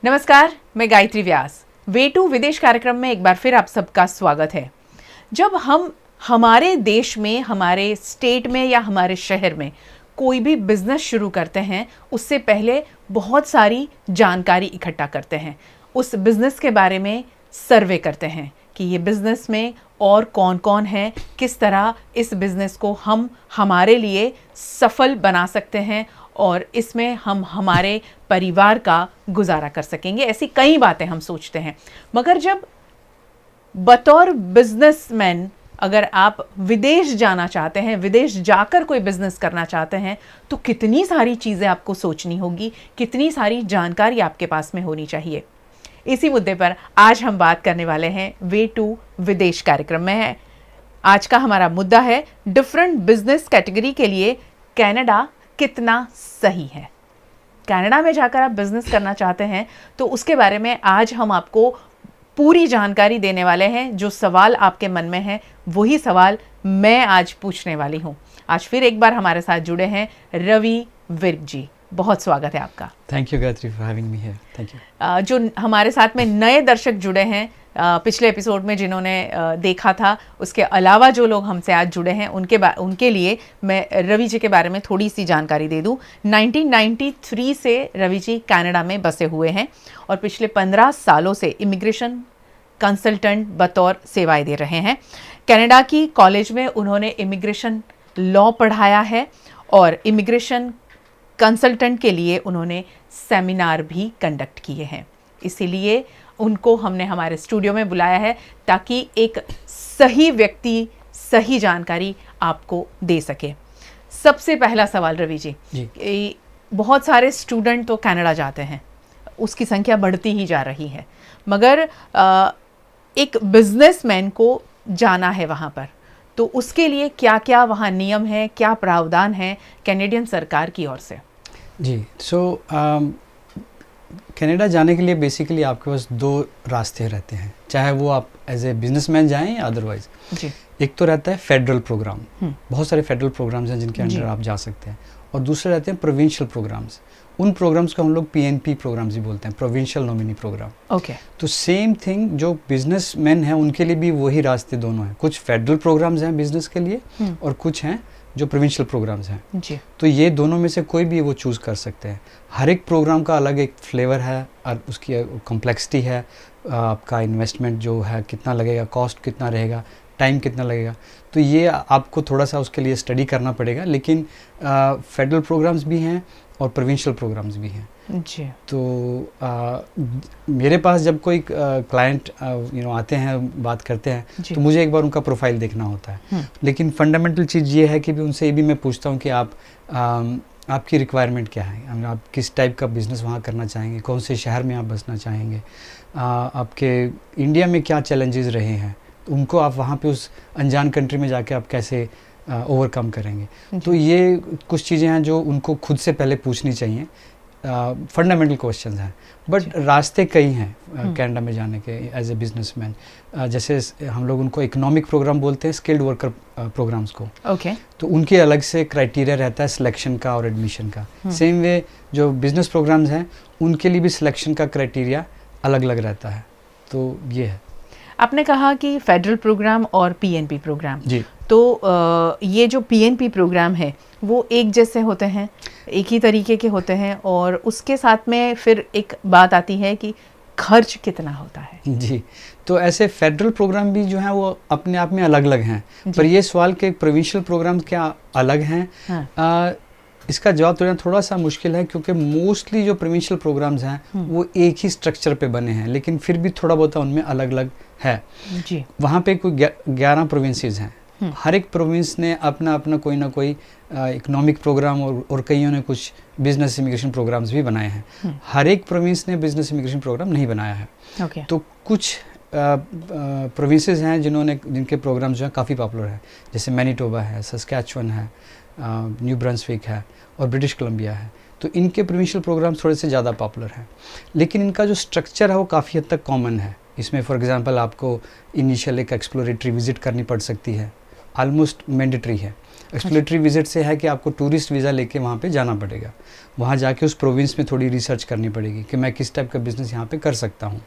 नमस्कार, मैं गायत्री व्यास। Way to विदेश कार्यक्रम में एक बार फिर आप सबका स्वागत है। जब हम हमारे देश में, हमारे स्टेट में या हमारे शहर में कोई भी बिजनेस शुरू करते हैं, उससे पहले बहुत सारी जानकारी इकट्ठा करते हैं। उस बिजनेस के बारे में सर्वे करते हैं कि ये बिजनेस में और कौन कौन है, किस तरह इस बिजनेस को हम हमारे लिए सफल बना सकते हैं और इसमें हम हमारे परिवार का गुजारा कर सकेंगे। ऐसी कई बातें हम सोचते हैं, मगर जब बतौर बिजनेसमैन अगर आप विदेश जाना चाहते हैं, विदेश जाकर कोई बिजनेस करना चाहते हैं, तो कितनी सारी चीज़ें आपको सोचनी होगी, कितनी सारी जानकारी आपके पास में होनी चाहिए। इसी मुद्दे पर आज हम बात करने वाले हैं वे टू विदेश कार्यक्रम में। है आज का हमारा मुद्दा है डिफरेंट बिजनेस कैटेगरी के लिए कनाडा कितना सही है। कनाडा में जाकर आप बिजनेस करना चाहते हैं तो उसके बारे में आज हम आपको पूरी जानकारी देने वाले हैं। जो सवाल आपके मन में है वही सवाल मैं आज पूछने वाली हूं। आज फिर एक बार हमारे साथ जुड़े हैं रवि विर्क जी। बहुत स्वागत है आपका। Thank you Gayatri for having me here. Thank you. जो हमारे साथ में नए दर्शक जुड़े हैं पिछले एपिसोड में जिन्होंने देखा था, उसके अलावा जो लोग हमसे आज जुड़े हैं उनके लिए मैं रवि जी के बारे में थोड़ी सी जानकारी दे दूं। 1993 से रवि जी कनाडा में बसे हुए हैं और पिछले 15 सालों से इमिग्रेशन कंसल्टेंट बतौर सेवाएं दे रहे हैं। कनाडा की कॉलेज में उन्होंने इमिग्रेशन लॉ पढ़ाया है और इमिग्रेशन कंसल्टेंट के लिए उन्होंने सेमिनार भी कंडक्ट किए हैं। इसीलिए उनको हमने हमारे स्टूडियो में बुलाया है ताकि एक सही व्यक्ति सही जानकारी आपको दे सके। सबसे पहला सवाल रवि जी, बहुत सारे स्टूडेंट तो कनाडा जाते हैं, उसकी संख्या बढ़ती ही जा रही है, मगर एक बिजनेसमैन को जाना है वहाँ पर, तो उसके लिए क्या क्या वहाँ नियम है, क्या प्रावधान है कैनेडियन सरकार की ओर से? जी, कनाडा जाने के लिए बेसिकली आपके पास दो रास्ते रहते हैं, चाहे वो आप एज ए बिजनेसमैन जाएं या अदरवाइज। एक तो रहता है फेडरल प्रोग्राम, बहुत सारे फेडरल प्रोग्राम्स हैं जिनके अंडर आप जा सकते हैं, और दूसरे रहते हैं प्रोविंशियल प्रोग्राम्स। उन प्रोग्राम्स को हम लोग पीएनपी प्रोग्राम्स ही बोलते हैं, प्रोविंशियल नॉमिनी प्रोग्राम। तो सेम थिंग, जो बिजनेसमैन हैं उनके लिए भी वही रास्ते दोनों हैं। कुछ फेडरल प्रोग्राम्स हैं बिजनेस के लिए और कुछ हैं जो प्रोविंशियल प्रोग्राम्स हैं जी। तो ये दोनों में से कोई भी वो चूज़ कर सकते हैं। हर एक प्रोग्राम का अलग एक फ्लेवर है और उसकी कॉम्प्लेक्सिटी है, आपका इन्वेस्टमेंट जो है कितना लगेगा, कॉस्ट कितना रहेगा, टाइम कितना लगेगा, तो ये आपको थोड़ा सा उसके लिए स्टडी करना पड़ेगा। लेकिन फेडरल प्रोग्राम्स भी हैं और प्रोविंशियल प्रोग्राम्स भी हैं जी। तो मेरे पास जब कोई क्लाइंट आते हैं, बात करते हैं, तो मुझे एक बार उनका प्रोफाइल देखना होता है। लेकिन फंडामेंटल चीज़ ये है कि उनसे ये भी मैं पूछता हूँ कि आपकी रिक्वायरमेंट क्या है, आप किस टाइप का बिज़नेस वहाँ करना चाहेंगे, कौन से शहर में आप बसना चाहेंगे, आपके इंडिया में क्या चैलेंजेस रहे हैं, तो उनको आप वहाँ पे उस अनजान कंट्री में जाके आप कैसे ओवरकम करेंगे। तो ये कुछ चीज़ें हैं जो उनको खुद से पहले पूछनी चाहिए। फंडामेंटल क्वेश्चंस हैं, बट रास्ते कई हैं कनाडा में जाने के एज ए बिजनेसमैन। जैसे हम लोग उनको इकोनॉमिक प्रोग्राम बोलते हैं, स्किल्ड वर्कर प्रोग्राम्स को। तो उनके अलग से क्राइटेरिया रहता है सिलेक्शन का और एडमिशन का। सेम वे जो बिजनेस प्रोग्राम्स हैं उनके लिए भी सिलेक्शन का क्राइटेरिया अलग अलग रहता है। तो ये है। आपने कहा कि फेडरल प्रोग्राम और पीएनपी प्रोग्राम जी। तो ये जो पीएनपी प्रोग्राम है वो एक जैसे होते हैं, एक ही तरीके के होते हैं, और उसके साथ में फिर एक बात आती है कि खर्च कितना होता है। जी, तो ऐसे फेडरल प्रोग्राम भी जो हैं वो अपने आप में अलग अलग हैं, पर ये सवाल के प्रोविंशियल प्रोग्राम क्या अलग हैं, हाँ। इसका जवाब थोड़ा सा मुश्किल है, क्योंकि मोस्टली जो प्रोविंशियल प्रोग्राम्स हैं वो एक ही स्ट्रक्चर पे बने हैं, लेकिन फिर भी थोड़ा बहुत उनमें अलग अलग है जी। वहाँ पे कोई 11 प्रोविंसेस हैं। हर एक प्रोविंस ने अपना अपना कोई ना कोई इकोनॉमिक प्रोग्राम और कईयों ने कुछ बिजनेस इमिग्रेशन प्रोग्राम्स भी बनाए हैं। हर एक प्रोविंस ने बिजनेस इमिग्रेशन प्रोग्राम नहीं बनाया है। तो कुछ प्रोविंसेस हैं जिनके प्रोग्राम्स जो हैं काफ़ी पॉपुलर हैं, जैसे मैनीटोबा है, सस्कैचुअन है, न्यू ब्रंसविक है और ब्रिटिश कोलंबिया है। तो इनके प्रोविंशियल प्रोग्राम्स थोड़े से ज़्यादा पॉपुलर हैं, लेकिन इनका जो स्ट्रक्चर है वो काफ़ी हद तक कॉमन है। इसमें फॉर एग्जांपल आपको इनिशियल एक एक्सप्लोरेटरी विजिट करनी पड़ सकती है, ऑलमोस्ट मैंडेटरी है। एक्सप्लोरेटरी विजिट से है कि आपको टूरिस्ट वीज़ा लेके वहाँ पे जाना पड़ेगा, वहाँ जाके उस प्रोविंस में थोड़ी रिसर्च करनी पड़ेगी कि मैं किस टाइप का बिज़नेस यहाँ पे कर सकता हूँ।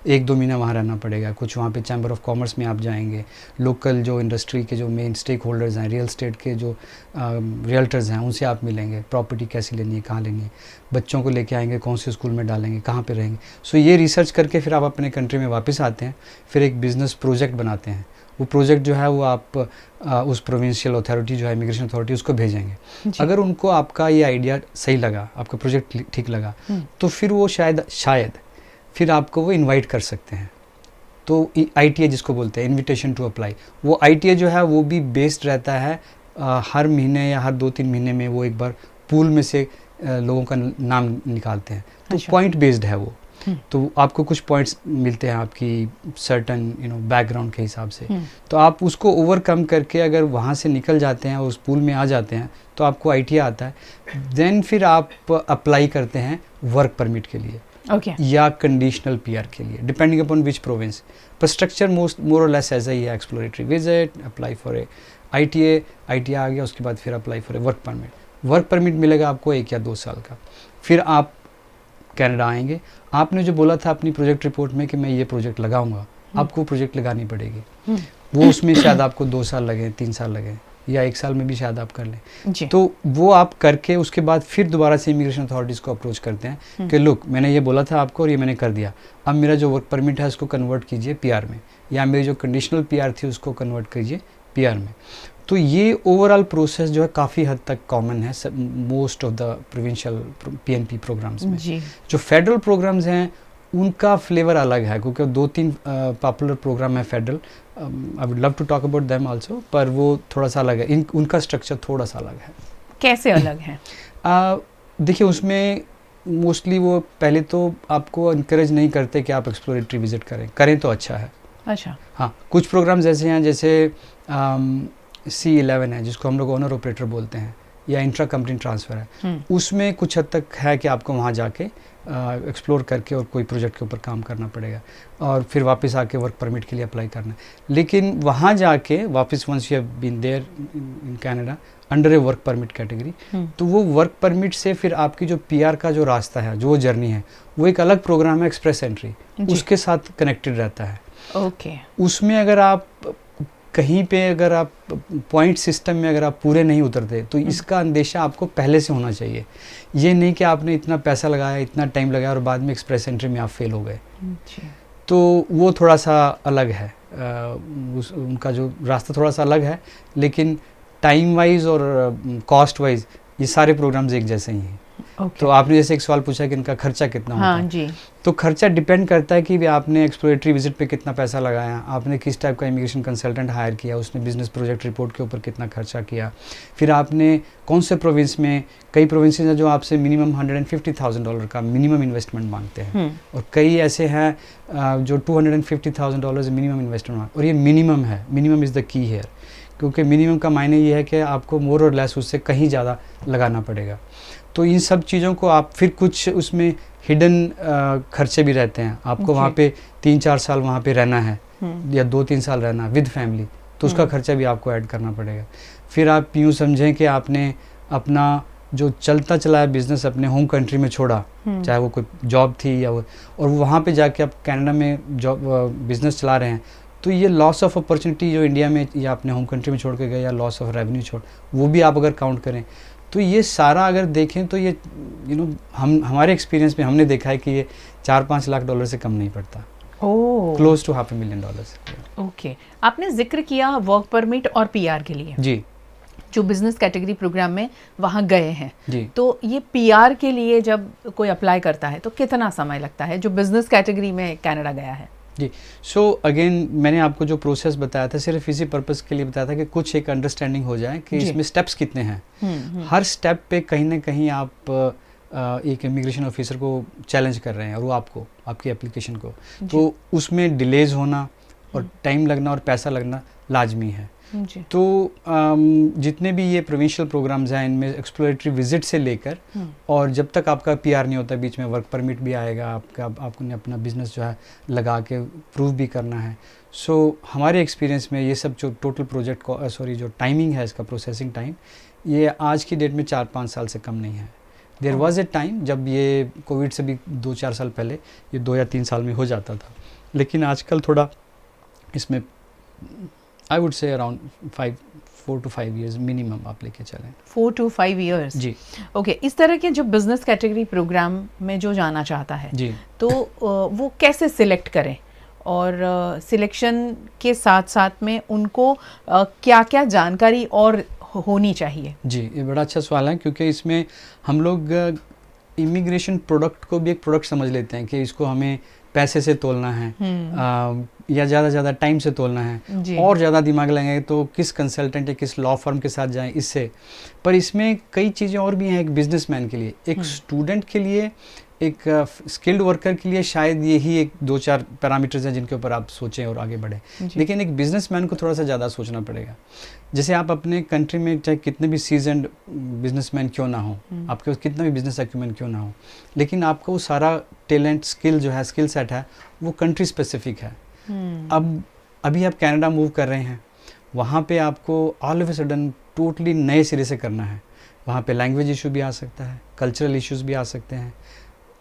1-2 महीना वहाँ रहना पड़ेगा। कुछ वहाँ पे चैम्बर ऑफ कॉमर्स में आप जाएंगे, लोकल जो इंडस्ट्री के जो मेन स्टेक होल्डर्स हैं, रियल स्टेट के जो रियल्टर्स हैं, उनसे आप मिलेंगे, प्रॉपर्टी कैसी लेनी है, कहाँ लेनी है, बच्चों को लेके आएंगे, कौन से स्कूल में डालेंगे, कहाँ पे रहेंगे। सो ये रिसर्च करके फिर आप अपने कंट्री में वापस आते हैं, फिर एक बिज़नेस प्रोजेक्ट बनाते हैं। वो प्रोजेक्ट जो है वो आप उस प्रोविंशियल अथॉरिटी जो है, इमिग्रेशन अथॉरिटी, उसको भेजेंगे। अगर उनको आपका ये आइडिया सही लगा, आपका प्रोजेक्ट ठीक लगा, तो फिर वो शायद फिर आपको वो इनवाइट कर सकते हैं। तो ITA जिसको बोलते हैं, इनविटेशन टू अप्लाई, वो ITA जो है वो भी बेस्ड रहता है हर महीने या हर 2-3 महीने में वो एक बार पूल में से लोगों का नाम निकालते हैं। तो पॉइंट बेस्ड है वो। तो आपको कुछ पॉइंट्स मिलते हैं आपकी सर्टन बैकग्राउंड के हिसाब से। तो आप उसको ओवरकम करके अगर वहाँ से निकल जाते हैं और उस पूल में आ जाते हैं तो आपको ITA आता है। देन फिर आप अप्लाई करते हैं वर्क परमिट के लिए, या कंडीशनल PR के लिए, डिपेंडिंग अपॉन विच प्रोविंस। पर स्ट्रक्चर मोर और लेस ऐसा ही है, exploratory visit, apply for a ITA आ गया, उसके बाद फिर apply for a work permit. Work permit मिलेगा आपको 1 या 2 साल का। फिर आप कनाडा आएंगे। आपने जो बोला था अपनी प्रोजेक्ट रिपोर्ट में कि मैं ये प्रोजेक्ट लगाऊंगा, आपको प्रोजेक्ट लगानी पड़ेगी। वो उसमें शायद आपको 2 साल लगे, 3 साल लगे, या 1 साल में भी शायद आप कर लें। तो वो आप करके उसके बाद फिर दोबारा से इमिग्रेशन अथॉरिटीज़ को अप्रोच करते हैं कि लुक, मैंने ये बोला था आपको और ये मैंने कर दिया, अब मेरा जो वर्क परमिट है उसको कन्वर्ट कीजिए PR में, या मेरी जो कंडीशनल PR थी उसको कन्वर्ट कीजिए PR में। तो ये ओवरऑल प्रोसेस जो है काफ़ी हद तक कॉमन है most of the provincial PNP programs में। जो फेडरल प्रोग्राम्स हैं उनका फ्लेवर अलग है, क्योंकि 2-3 पॉपुलर प्रोग्राम है federal. I would love to talk about them also, पर वो थोड़ा सा अलग है, उनका स्ट्रक्चर थोड़ा सा अलग है। कैसे अलग है? देखिए, उसमें मोस्टली वो पहले तो आपको इनकरेज नहीं करते कि आप एक्सप्लोरेटरी विजिट करें तो अच्छा है। अच्छा। हाँ, कुछ प्रोग्राम्स ऐसे हैं जैसे C11 है, जिसको हम लोग ओनर ऑपरेटर बोलते हैं, या इंट्रा कंपनी ट्रांसफ़र है। उसमें कुछ हद तक है कि आपको वहाँ जाके एक्सप्लोर करके और कोई प्रोजेक्ट के ऊपर काम करना पड़ेगा और फिर वापस आके वर्क परमिट के लिए अप्लाई करना है। लेकिन वहाँ जाके वापस once you have been there in Canada under a work permit category, तो वो वर्क परमिट से फिर आपकी जो PR का जो रास्ता है, जो जर्नी है, वो एक अलग प्रोग्राम है, एक्सप्रेस एंट्री, उसके साथ कनेक्टेड रहता है। उसमें अगर आप कहीं पे अगर आप पॉइंट सिस्टम में अगर आप पूरे नहीं उतरते तो इसका अंदेशा आपको पहले से होना चाहिए। ये नहीं कि आपने इतना पैसा लगाया, इतना टाइम लगाया और बाद में एक्सप्रेस एंट्री में आप फेल हो गए। तो वो थोड़ा सा अलग है, उनका जो रास्ता थोड़ा सा अलग है, लेकिन टाइम वाइज और कॉस्ट वाइज ये सारे प्रोग्राम्स एक जैसे ही हैं। तो आपने जैसे एक सवाल पूछा कि इनका खर्चा कितना होता है। जी। तो खर्चा डिपेंड करता है कि भी आपने एक्सप्लोरेटरी विजिट पे कितना पैसा लगाया, आपने किस टाइप का इमिग्रेशन कंसल्टेंट हायर किया, उसने बिजनेस प्रोजेक्ट रिपोर्ट के ऊपर कितना खर्चा किया, फिर आपने कौन से प्रोविंस में, कई प्रोविंसेस हैं जो आपसे मिनिमम $150,000 का मिनिमम इन्वेस्टमेंट मांगते हैं, और कई ऐसे हैं जो $250,000 मिनिमम इन्वेस्टमेंट, और ये मिनिमम है। Minimum is the key here, क्योंकि मिनिमम का मायने ये है कि आपको मोर और लेस उससे कहीं ज़्यादा लगाना पड़ेगा। तो इन सब चीज़ों को आप फिर कुछ उसमें हिडन खर्चे भी रहते हैं। आपको वहाँ पे 3-4 साल वहाँ पे रहना है या 2-3 साल रहना विद फैमिली, तो उसका खर्चा भी आपको ऐड करना पड़ेगा। फिर आप यूँ समझें कि आपने अपना जो चलता चलाया बिजनेस अपने होम कंट्री में छोड़ा, चाहे वो कोई जॉब थी या वो, और वहाँ पे जाके आप कनाडा में जॉब बिजनेस चला रहे हैं, तो ये लॉस ऑफ अपॉर्चुनिटी जो इंडिया में या अपने होम कंट्री में छोड़ के गए, या लॉस ऑफ रेवेन्यू छोड़, वो भी आप अगर काउंट करें, तो ये सारा अगर देखें तो ये हम हमारे एक्सपीरियंस में हमने देखा है कि ये $4-5 लाख से कम नहीं पड़ता। Close to $500,000। ओके। आपने जिक्र किया वर्क परमिट और PR के लिए, जी, जो बिजनेस कैटेगरी प्रोग्राम में वहाँ गए हैं जी। तो ये PR के लिए जब कोई अप्लाई करता है तो कितना समय लगता है, जो बिजनेस कैटेगरी में कनाडा गया है? जी, सो अगेन मैंने आपको जो प्रोसेस बताया था सिर्फ इसी पर्पस के लिए बताया था कि कुछ एक अंडरस्टैंडिंग हो जाए कि इसमें स्टेप्स कितने हैं। हर स्टेप पे कहीं ना कहीं आप एक इमिग्रेशन ऑफिसर को चैलेंज कर रहे हैं, और वो आपको, आपकी एप्लीकेशन को, तो उसमें डिलेज होना और टाइम लगना और पैसा लगना लाजमी है। जी। तो जितने भी ये प्रोविंशियल प्रोग्राम्स हैं इनमें एक्सप्लोरेटरी विजिट से लेकर और जब तक आपका पीआर नहीं होता बीच में वर्क परमिट भी आएगा, आपको अपना बिजनेस जो है लगा के प्रूव भी करना है। सो हमारे एक्सपीरियंस में ये सब जो टोटल प्रोजेक्ट को जो टाइमिंग है इसका प्रोसेसिंग टाइम, ये आज की डेट में 4-5 साल से कम नहीं है। देयर वाज ए टाइम जब ये कोविड से भी 2-4 साल पहले ये 2 या 3 साल में हो जाता था, लेकिन आजकल थोड़ा इसमें I would say around 4 to 5 years minimum आप लेके चलें। 4 to 5 years जी। ओके इस तरह के जो बिजनेस कैटेगरी प्रोग्राम में जो जाना चाहता है जी, तो वो कैसे सिलेक्ट करें और सिलेक्शन के साथ साथ में उनको क्या क्या जानकारी और होनी चाहिए? जी, ये बड़ा अच्छा सवाल है क्योंकि इसमें हम लोग इमिग्रेशन प्रोडक्ट को भी एक प्रोडक्ट समझ लेते हैं कि इसको हमें पैसे से तोलना है या ज़्यादा टाइम से तोलना है और ज़्यादा दिमाग लगाएंगे तो किस कंसल्टेंट या किस लॉ फर्म के साथ जाएं इससे। पर इसमें कई चीज़ें और भी हैं एक बिजनेसमैन के लिए, एक स्टूडेंट के लिए, एक स्किल्ड वर्कर के लिए शायद यही एक 2-4 पैरामीटर्स हैं जिनके ऊपर आप सोचें और आगे बढ़ें। लेकिन एक बिजनेसमैन को थोड़ा सा ज़्यादा सोचना पड़ेगा। जैसे आप अपने कंट्री में चाहे कितने भी सीजन्ड बिजनेसमैन क्यों ना हो, आपके पास कितना भी बिजनेस एक्यूमेंट क्यों ना हो, लेकिन आपको वो सारा टैलेंट स्किल जो है, स्किल सेट है, वो कंट्री स्पेसिफिक है। अब अभी आप कनाडा मूव कर रहे हैं, वहाँ पे आपको all of a sudden totally नए सिरे से करना है। वहाँ पे लैंग्वेज इशू भी आ सकता है, कल्चरल इश्यूज भी आ सकते हैं,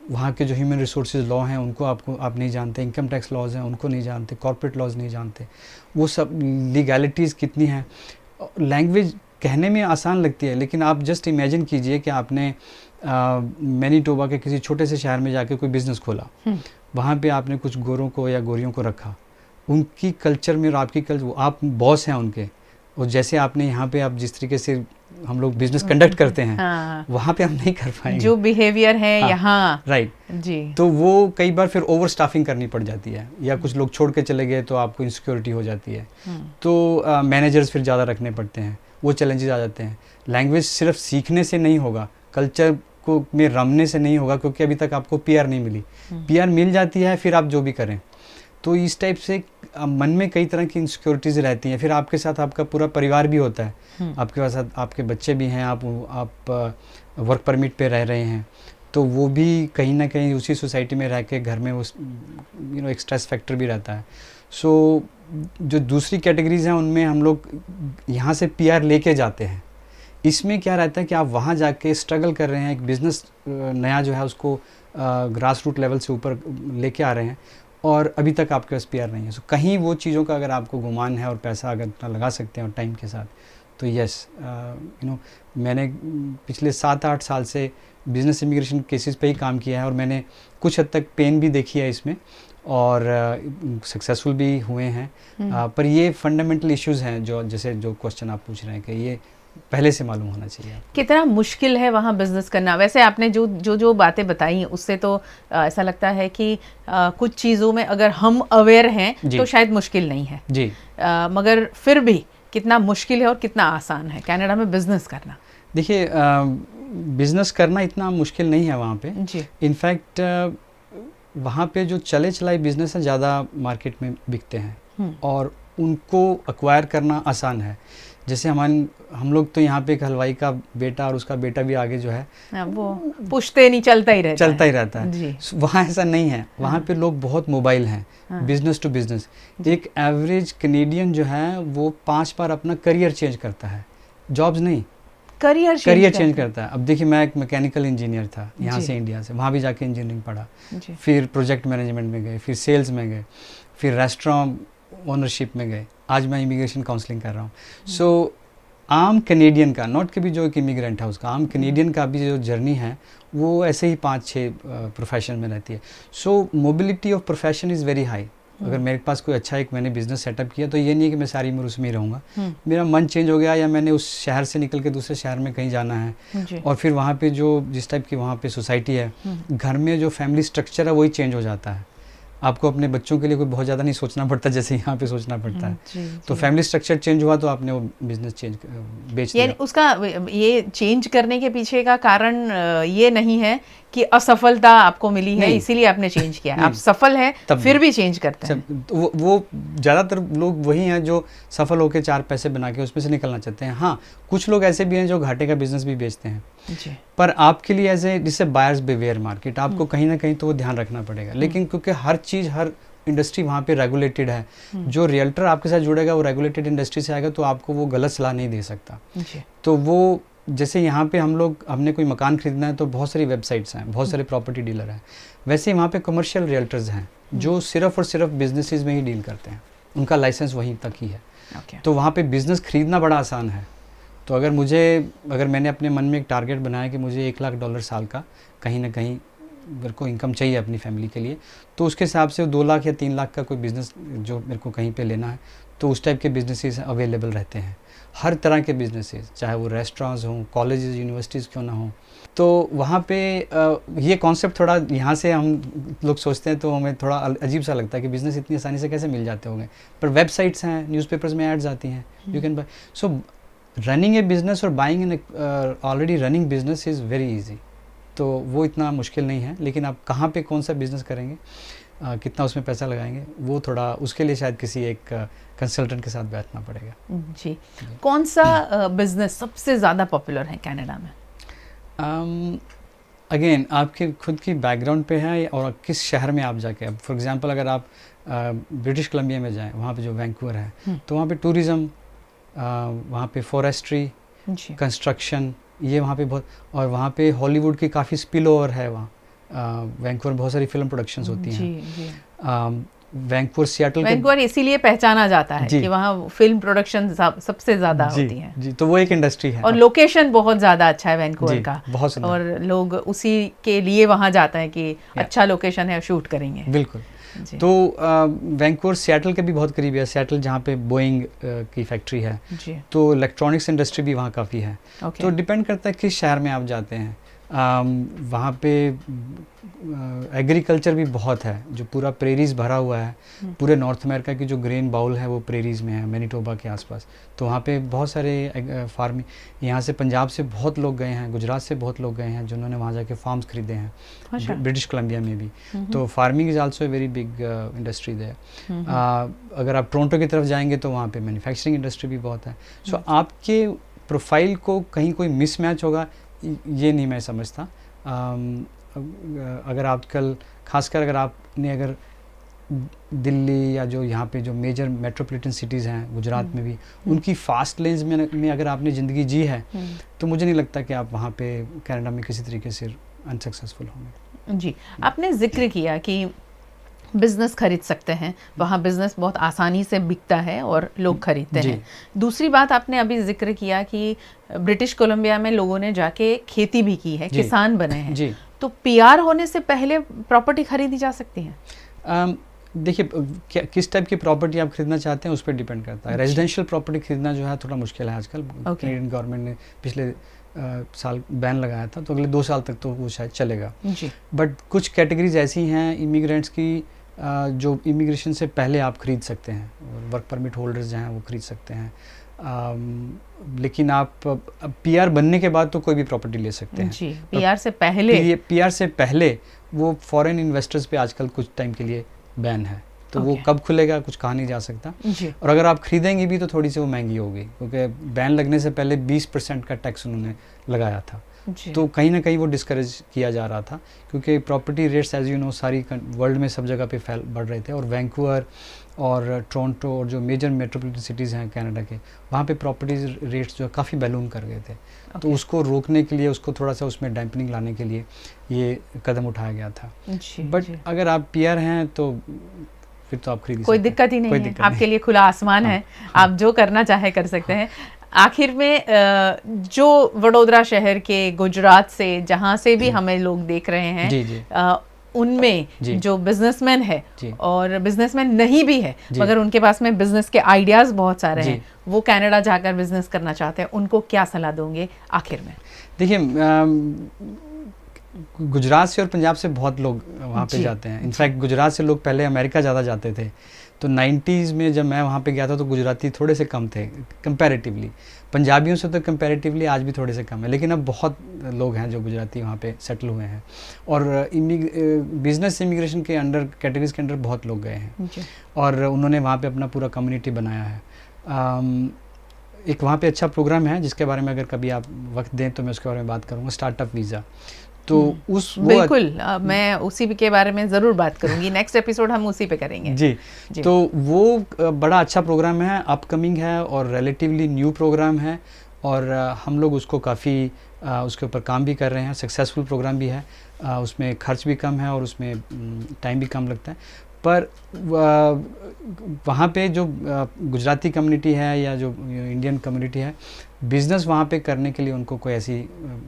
वहाँ के जो ह्यूमन रिसोर्सेज लॉ हैं उनको आप नहीं जानते, इनकम टैक्स लॉज हैं उनको नहीं जानते, कॉर्पोरेट लॉज नहीं जानते, वो सब लीगैलिटीज़ कितनी हैं। लैंग्वेज कहने में आसान लगती है लेकिन आप जस्ट इमेजिन कीजिए कि आपने मैनीटोबा के किसी छोटे से शहर में जाके कोई बिज़नेस खोला, वहाँ पे आपने कुछ गोरों को या गोरियों को रखा, उनकी कल्चर में और आपकी कल्चर, आप बॉस हैं उनके, और जैसे आपने यहाँ पे आप जिस तरीके से हम लोग बिजनेस कंडक्ट करते हैं वहाँ पे हम नहीं कर पाएंगे, जो बिहेवियर है यहाँ, राइट जी। तो वो कई बार फिर ओवर स्टाफिंग करनी पड़ जाती है या कुछ लोग छोड़ के चले गए तो आपको इनसिक्योरिटी हो जाती है, तो मैनेजर्स फिर ज़्यादा रखने पड़ते हैं, वो चैलेंजेस आ जाते हैं। लैंग्वेज सिर्फ सीखने से नहीं होगा, कल्चर को में रमने से नहीं होगा, क्योंकि अभी तक आपको पीआर नहीं मिली। पीआर मिल जाती है फिर आप जो भी करें, तो इस टाइप से मन में कई तरह की इनसिक्योरिटीज़ रहती हैं। फिर आपके साथ आपका पूरा परिवार भी होता है, आपके पास आपके बच्चे भी हैं, आप वर्क परमिट पे रह रहे हैं, तो वो भी कहीं ना कहीं उसी सोसाइटी में रह के घर में उस एक स्ट्रेस फैक्टर भी रहता है। सो जो दूसरी कैटेगरीज हैं उनमें हम लोग यहाँ से पीआर लेके जाते हैं। इसमें क्या रहता है कि आप वहाँ जाके स्ट्रगल कर रहे हैं, एक बिज़नेस नया जो है उसको ग्रास रूट लेवल से ऊपर लेके आ रहे हैं और अभी तक आपके पास पीआर नहीं है। सो कहीं वो चीज़ों का अगर आपको गुमान है और पैसा अगर इतना लगा सकते हैं और टाइम के साथ, तो यस मैंने पिछले 7-8 साल से बिज़नेस इमिग्रेशन केसेस पे ही काम किया है और मैंने कुछ हद तक पेन भी देखी है इसमें और सक्सेसफुल भी हुए हैं। पर ये फंडामेंटल इश्यूज़ हैं जो क्वेश्चन आप पूछ रहे हैं कि ये पहले से मालूम होना चाहिए। कितना मुश्किल है वहाँ बिजनेस करना? वैसे आपने जो बातें बताई हैं उससे तो ऐसा लगता है कि कुछ चीज़ों में अगर हम अवेयर हैं तो शायद मुश्किल नहीं है जी, मगर फिर भी कितना मुश्किल है और कितना आसान है कनाडा में बिजनेस करना? देखिए बिजनेस करना इतना मुश्किल नहीं है वहाँ पे जी। इनफैक्ट वहाँ पे जो चले चलाए बिजनेस हैं ज़्यादा मार्केट में बिकते हैं और उनको एक्वायर करना आसान है। जैसे हम लोग तो यहाँ पे एक हलवाई का बेटा और उसका बेटा भी आगे जो है वो पुश्ते नहीं चलता ही रहता है। वहाँ ऐसा नहीं है, वहाँ पे लोग बहुत मोबाइल हैं, बिजनेस टू बिजनेस। एक एवरेज कनेडियन जो है वो 5 बार अपना करियर चेंज करता है, जॉब्स नहीं, करियर चेंज करता है। अब देखिए मैं एक मैकेनिकल इंजीनियर था यहाँ से, इंडिया से, वहाँ भी जाके इंजीनियरिंग पढ़ा, फिर प्रोजेक्ट मैनेजमेंट में गए, फिर सेल्स में गए, फिर रेस्टोरेंट ओनरशिप में गए, आज मैं इमिग्रेशन काउंसलिंग कर रहा हूँ। सो आम कैनेडियन का, नॉट कि भी जो एक इमिग्रेंट है उसका, आम कैनेडियन का भी जो जर्नी है वो ऐसे ही 5-6 प्रोफेशन में रहती है। So mobility of profession is very high. अगर मेरे पास कोई अच्छा एक मैंने बिजनेस सेटअप किया तो ये नहीं है कि मैं सारी उम्र उसमें ही रहूँगा, मेरा मन चेंज हो गया या मैंने उस शहर से निकल के दूसरे शहर में कहीं जाना है और फिर वहाँ पे जो जिस टाइप की वहाँ पे सोसाइटी है, घर में जो फैमिली स्ट्रक्चर है वही चेंज हो जाता है। आपको अपने बच्चों के लिए कोई बहुत ज़्यादा नहीं सोचना पड़ता जैसे यहाँ पे सोचना पड़ता है। तो फैमिली स्ट्रक्चर चेंज हुआ तो आपने वो बिजनेस बेच दिया। उसका ये चेंज करने के पीछे का कारण ये नहीं है कि असफलता आपको मिली है नहीं। इसीलिए आपने चेंज किया है, नहीं। आप सफल हैं तब फिर भी चेंज करते हैं? वो ज़्यादातर लोग वही हैं जो सफल होकर 4 पैसे बना के उसमें से निकलना चाहते हैं। हाँ, कुछ लोग ऐसे भी हैं जो घाटे का बिजनेस भी बेचते हैं जी। पर आपके लिए एज ए जिससे बायर्स बिवेयर मार्केट, आपको कहीं ना कहीं तो वो ध्यान रखना पड़ेगा। लेकिन क्योंकि हर चीज़, हर इंडस्ट्री वहाँ पे रेगुलेटेड है, जो रियल्टर आपके साथ जुड़ेगा वो रेगुलेटेड इंडस्ट्री से आएगा, तो आपको वो गलत सलाह नहीं दे सकता। तो वो जैसे यहाँ पे हमने कोई मकान खरीदना है तो बहुत सारी वेबसाइट्स हैं, बहुत सारे प्रॉपर्टी डीलर हैं, वैसे ही वहाँ पे कमर्शियल रियल्टर्स हैं जो सिर्फ और सिर्फ बिजनेसेस में ही डील करते हैं, उनका लाइसेंस वहीं तक ही है। तो वहाँ पे बिजनेस खरीदना बड़ा आसान है। तो अगर मैंने अपने मन में एक टारगेट बनाया कि मुझे $1 लाख साल का कहीं ना कहीं मेरे को इनकम चाहिए अपनी फैमिली के लिए, तो उसके हिसाब से 2 लाख या 3 लाख का कोई बिज़नेस जो मेरे को कहीं पे लेना है, तो उस टाइप के बिजनेसेस अवेलेबल रहते हैं। हर तरह के बिजनेसेस, चाहे वो रेस्टोरेंट्स हों, कॉलेजेस, यूनिवर्सिटीज़ क्यों ना हों। तो वहाँ पे ये कॉन्सेप्ट थोड़ा यहाँ से हम लोग सोचते हैं तो हमें थोड़ा अजीब सा लगता है कि बिज़नेस इतनी आसानी से कैसे मिल जाते होंगे, पर वेबसाइट्स हैं, न्यूज़पेपर्स में एड्स आती हैं, you can buy. So running a business और buying an already running business is very easy. तो वो इतना मुश्किल नहीं है, लेकिन आप कहाँ पे कौन सा बिज़नेस करेंगे, कितना उसमें पैसा लगाएंगे, वो थोड़ा उसके लिए शायद किसी एक कंसल्टेंट के साथ बैठना पड़ेगा। जी। कौन सा बिज़नेस सबसे ज़्यादा पॉपुलर है कनाडा में? अगेन आपके खुद की बैकग्राउंड पे है और किस शहर में आप जाके, अब फॉर एग्जांपल अगर आप ब्रिटिश कोलंबिया में जाएं, वहाँ पे जो वैंकूवर है, तो वहाँ पे टूरिज़्म, वहाँ पे फॉरेस्ट्री, कंस्ट्रक्शन, ये वहाँ पे बहुत, और वहाँ पे हॉलीवुड की काफ़ी स्पिल ओवर है। वहाँ वैंकूवर में बहुत सारी फिल्म प्रोडक्शंस होती हैं। वैंकूवर इसीलिए पहचाना जाता है कि वहाँ फिल्म प्रोडक्शन सबसे ज़्यादा होती हैं। जी, तो वो एक इंडस्ट्री है। और लोकेशन बहुत ज़्यादा अच्छा है वैंकूवर का, बहुत सुंदर, और लोग उसी के लिए वहाँ जाते हैं कि अच्छा लोकेशन है, शूट करेंगे। बिल्कुल। तो वैंकूवर सियाटल के भी बहुत करीब है। सियाटल जहाँ पे बोइंग की फैक्ट्री है, तो इलेक्ट्रॉनिक्स इंडस्ट्री भी वहाँ काफ़ी है। तो डिपेंड करता है किस शहर में आप जाते हैं। वहाँ पे एग्रीकल्चर भी बहुत है, जो पूरा प्रेरीज भरा हुआ है। पूरे नॉर्थ अमेरिका की जो ग्रेन बाउल है वो प्रेरीज में है, मैनीटोबा के आसपास। तो वहाँ पे बहुत सारे फार्मिंग, यहाँ से पंजाब से बहुत लोग गए हैं, गुजरात से बहुत लोग गए हैं जिन्होंने वहाँ जाके फार्म्स खरीदे हैं। ब्रिटिश कोलंबिया में भी। तो farming is also a very big industry there. अगर आप टोरंटो की तरफ जाएंगे तो वहाँ पे मैन्युफैक्चरिंग इंडस्ट्री भी बहुत है। सो आपके प्रोफाइल को कहीं कोई मिसमैच होगा ये नहीं मैं समझता। अगर आजकल खासकर अगर दिल्ली या जो यहाँ पे जो मेजर मेट्रोपॉलिटन सिटीज़ हैं गुजरात में भी, उनकी फास्ट लेन्स में अगर आपने ज़िंदगी जी है, तो मुझे नहीं लगता कि आप वहाँ पे कनाडा में किसी तरीके से अनसक्सेसफुल होंगे। जी, आपने जिक्र किया कि बिज़नेस खरीद सकते हैं, वहाँ बिज़नेस बहुत आसानी से बिकता है और लोग खरीदते हैं। दूसरी बात आपने अभी जिक्र किया कि ब्रिटिश कोलंबिया में लोगों ने जाके खेती भी की है, किसान बने हैं। तो पीआर होने से पहले प्रॉपर्टी खरीदी जा सकती है? देखिए, किस टाइप की प्रॉपर्टी आप खरीदना चाहते हैं उस पर डिपेंड करता है। रेजिडेंशियल प्रॉपर्टी खरीदना जो है थोड़ा मुश्किल है आजकल। कैनेडियन गवर्नमेंट ने पिछले साल बैन लगाया था, तो अगले 2 साल तक तो वो शायद चलेगा। बट कुछ कैटेगरीज ऐसी हैं इमिग्रेंट्स की जो इमिग्रेशन से पहले आप खरीद सकते हैं, वर्क परमिट होल्डर्स जो हैं वो खरीद सकते हैं। लेकिन आप पीआर बनने के बाद तो कोई भी प्रॉपर्टी ले सकते हैं। जी, पीआर से पहले वो फॉरेन इन्वेस्टर्स पे आजकल कुछ टाइम के लिए बैन है, तो वो कब खुलेगा कुछ कहा नहीं जा सकता। और अगर आप खरीदेंगे भी तो थोड़ी सी वो महंगी होगी, क्योंकि बैन लगने से पहले 20% का टैक्स उन्होंने लगाया था। तो कहीं ना कहीं वो डिस्करेज किया जा रहा था, क्योंकि property rates as you know सारी वर्ल्ड में सब जगह पे बढ़ रहे थे। और वैंकूवर और टोरंटो और जो मेजर मेट्रोपॉलिटन सिटीज़ हैं कनाडा के, वहाँ पे प्रॉपर्टीज रेट्स जो काफ़ी बैलून कर गए थे। तो उसको रोकने के लिए, उसको थोड़ा सा उसमें डैम्पनिंग लाने के लिए ये कदम उठाया गया था। बट अगर आप पीआर हैं तो फिर तो आप खरीद कोई दिक्कत ही नहीं है, आपके लिए खुला आसमान है, आप जो करना चाहे कर सकते हैं। आखिर में जो वडोदरा शहर के, गुजरात से, जहाँ से भी हमें लोग देख रहे हैं, उनमें जो बिजनेसमैन है और बिजनेसमैन नहीं भी है मगर उनके पास में बिजनेस के आइडियाज बहुत सारे हैं, वो कनाडा जाकर बिजनेस करना चाहते हैं, उनको क्या सलाह दोगे आखिर में? देखिए, गुजरात से और पंजाब से बहुत लोग वहाँ पे जाते हैं। इनफैक्ट गुजरात से लोग पहले अमेरिका ज़्यादा जाते थे, तो 90s में जब मैं वहाँ पे गया था तो गुजराती थोड़े से कम थे कंपैरेटिवली, पंजाबियों से तो कंपैरेटिवली आज भी थोड़े से कम है, लेकिन अब बहुत लोग हैं जो गुजराती वहाँ पे सेटल हुए हैं और बिजनेस इमिग्रेशन के अंडर कैटेगरीज के अंडर बहुत लोग गए हैं और उन्होंने वहाँ पे अपना पूरा कम्युनिटी बनाया है। एक वहाँ पे अच्छा प्रोग्राम है जिसके बारे में अगर कभी आप वक्त दें तो मैं उसके बारे में बात करूँगा, स्टार्टअप वीज़ा। तो बिल्कुल मैं उसी के बारे में ज़रूर बात करूंगी, नेक्स्ट एपिसोड हम उसी पे करेंगे। जी। तो वो बड़ा अच्छा प्रोग्राम है, अपकमिंग है और रिलेटिवली न्यू प्रोग्राम है और हम लोग उसको काफ़ी उसके ऊपर काम भी कर रहे हैं, सक्सेसफुल प्रोग्राम भी है, उसमें खर्च भी कम है और उसमें टाइम भी कम लगता है। पर वहाँ पे जो गुजराती कम्युनिटी है या जो इंडियन कम्युनिटी है, बिज़नेस वहाँ पे करने के लिए उनको कोई ऐसी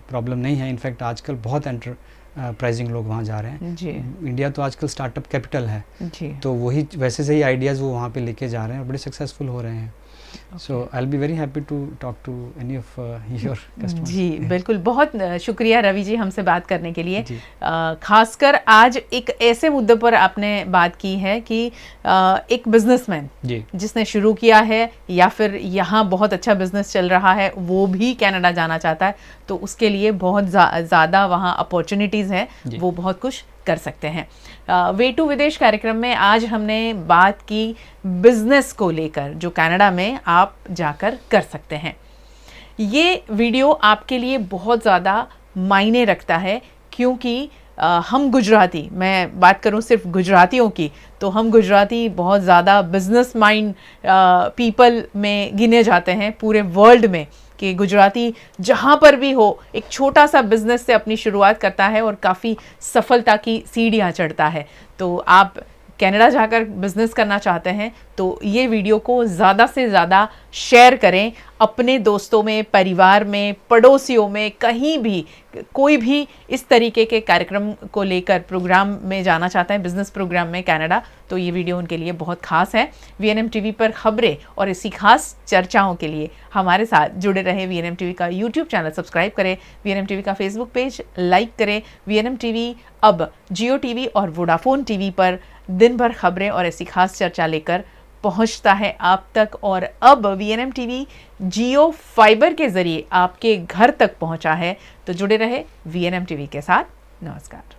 प्रॉब्लम नहीं है। इनफैक्ट आजकल बहुत एंटरप्राइजिंग लोग वहाँ जा रहे हैं जी। इंडिया तो आजकल स्टार्टअप कैपिटल है जी। तो वही वैसे से ही आइडियाज़ वो वहाँ पे लेके जा रहे हैं और बड़े सक्सेसफुल हो रहे हैं। So I will be very happy to talk to any of your customers. जी बिल्कुल, बहुत शुक्रिया रवि जी हमसे बात करने के लिए। खासकर आज एक ऐसे मुद्दे पर आपने बात की है कि एक बिजनेसमैन जिसने शुरू किया है या फिर यहाँ बहुत अच्छा बिजनेस चल रहा है वो भी कनाडा जाना चाहता है, तो उसके लिए बहुत ज़्यादा वहाँ अपॉर्चुनिटीज़ हैं, वो बहुत कुछ कर सकते हैं। वे टू विदेश कार्यक्रम में आज हमने बात की बिजनेस को लेकर जो कनाडा में आप जाकर कर सकते हैं। ये वीडियो आपके लिए बहुत ज़्यादा मायने रखता है क्योंकि हम गुजराती, मैं बात करूं सिर्फ गुजरातियों की, तो हम गुजराती बहुत ज़्यादा बिजनेस माइंड पीपल में गिने जाते हैं पूरे वर्ल्ड में कि गुजराती जहाँ पर भी हो एक छोटा सा बिजनेस से अपनी शुरुआत करता है और काफ़ी सफलता की सीढ़ियाँ चढ़ता है। तो आप कनाडा जाकर बिजनेस करना चाहते हैं तो ये वीडियो को ज़्यादा से ज़्यादा शेयर करें अपने दोस्तों में, परिवार में, पड़ोसियों में, कहीं भी कोई भी इस तरीके के कार्यक्रम को लेकर प्रोग्राम में जाना चाहता है, बिजनेस प्रोग्राम में कनाडा, तो ये वीडियो उनके लिए बहुत खास है। VNM टीवी पर खबरें और इसी खास चर्चाओं के लिए हमारे साथ जुड़े रहे। VNM टीवी का यूट्यूब चैनल सब्सक्राइब करें, VNM टीवी का फेसबुक पेज लाइक करें। VNM टीवी अब जियो टीवी और वोडाफोन टीवी पर दिन भर खबरें और ऐसी खास चर्चा लेकर पहुंचता है आप तक, और अब VNM टीवी जियो फाइबर के जरिए आपके घर तक पहुंचा है। तो जुड़े रहे VNM टीवी के साथ। नमस्कार।